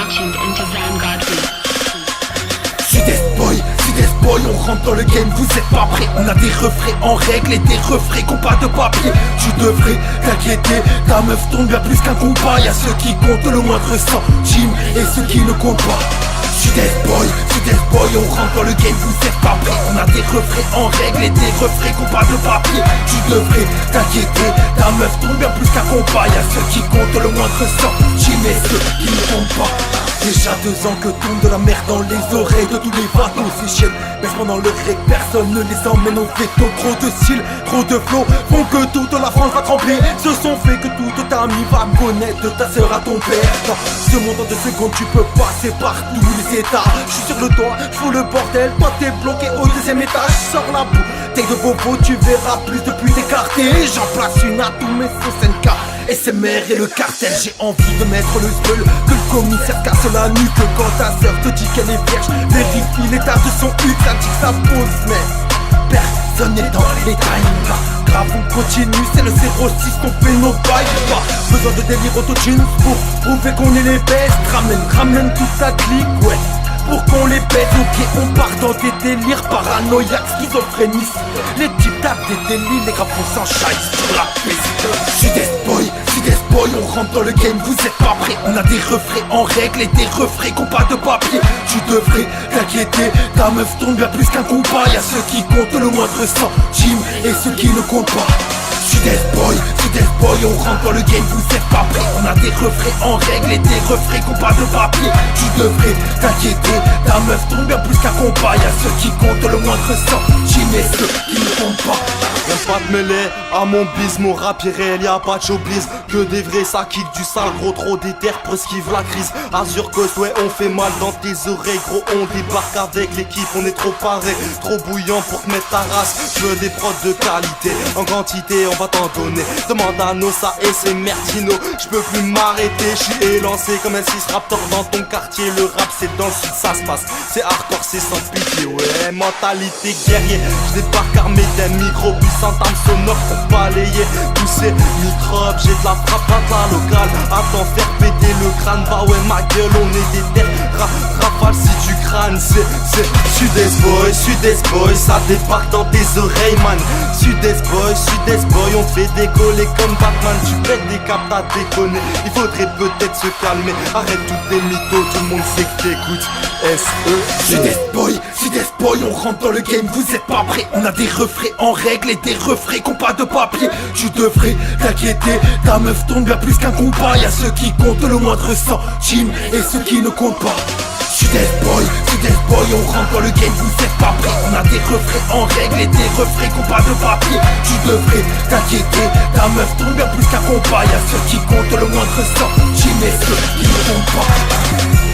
tuned into Vanguard Week. Sud-Est boy, on rentre dans le game, vous êtes pas prêts. On a des refrains en règle et des refrains qu'on pas de papier. Tu devrais t'inquiéter, ta meuf tourne bien plus qu'un compas. Y'a ceux qui comptent le moindre centime et ceux qui ne comptent pas. Sud-Est boy, on rentre dans le game, vous êtes pas prêts. On a des refrains en règle et des refrains qu'on pas de papier. Tu devrais t'inquiéter, ta meuf tourne bien plus qu'un compas. Y'a ceux qui comptent le moindre centime et ceux qui ne comptent pas. Déjà 2 ans que tombe de la merde dans les oreilles de tous les bateaux. Ces chiennes baissent pendant le grec, personne ne les emmène au veto. Trop de style, trop de flow font que toute la France va trembler. Ce sont fait que toute ta amie va connaître de ta sœur à ton père. Dans ce monde en 2 secondes tu peux passer par tous les états. Je suis sur le toit, je fous le bordel, toi t'es bloqué au 2e étage. Sors la bouteille de bobo, tu verras plus de putes écartées. J'en place une à tous mes sauces NK, SMR et le cartel. J'ai envie de mettre le seul, que le commissaire casse la nuque. Quand ta sœur te dit qu'elle est vierge, vérifie l'état de son huc. Ça dit que ça pose, mais personne n'est dans les times. Grave on continue, c'est le 06 qu'on fait nos bails. Pas besoin de délire autotune pour prouver qu'on est les best. Ramène toute ta clique, ouais, pour qu'on les pète. Ok, on part dans des délires paranoïaques, schizophrénistes. Les types tapent des délires, les grappes on s'enchaille sur la piste. Sud-Est boy, on rentre dans le game, vous êtes pas prêts. On a des refrains en règle et des refrains qu'on pas de papier. Tu devrais t'inquiéter, ta meuf tourne bien plus qu'un compas. Y'a ceux qui comptent le moindre centime et ceux qui ne comptent pas. Sud-Est boy, on rentre dans le game, vous êtes pas prêts. On a des refrains en règle et des refrains qu'on pas de papier. Tu devrais t'inquiéter, ta meuf tourne bien plus qu'un compas. Y'a ceux qui comptent le moindre centime et ceux qui ne comptent pas. Viens pas te mêler à mon bis, mon rap irréel, y'a pas de showbiz. Que des vrais, ça kick du sale, gros trop déter pour esquive la crise. Azure Coast, ouais on fait mal dans tes oreilles. Gros on débarque avec l'équipe, on est trop paré, trop bouillant pour te mettre ta race. Je veux des prods de qualité, en quantité on va t'en donner. Demande à Nossa et c'est Mertino, je peux plus m'arrêter. Je suis élancé comme un 6 raptor dans ton quartier. Le rap c'est dans le sud, ça se passe, c'est hardcore, c'est sans pitié. Ouais, mentalité guerrier, je débarque armé d'un micro puissant, âme sonore pour balayer tous ces microbes. J'ai de la frappe à la locale, attends faire péter le crâne. Bah ouais ma gueule, on est des terres rafale si tu crânes. C'est Sud-Est boy, ça débarque dans tes oreilles man. Sud-Est boy, on te fait décoller comme Batman. Tu pètes des câbles, t'as déconné, il faudrait peut-être se calmer. Arrête toutes tes mythos, tout le monde sait que t'écoutes SE. Sud-Est boy, on rentre dans le game, vous êtes pas prêts. On a des refrains en règle et des refrains qu'on pas de papier. Tu devrais t'inquiéter, ta meuf tourne bien plus qu'un compas. Y'a ceux qui comptent le moindre centime et ceux qui ne comptent pas. Sud-Est boy, on rentre dans le game, vous êtes pas prêts. On a des refrains en règle et des refrains qu'on pas de papier. Tu devrais t'inquiéter, ta meuf tourne bien plus qu'un compas. Y'a ceux qui comptent le moindre centime et ceux qui ne comptent pas.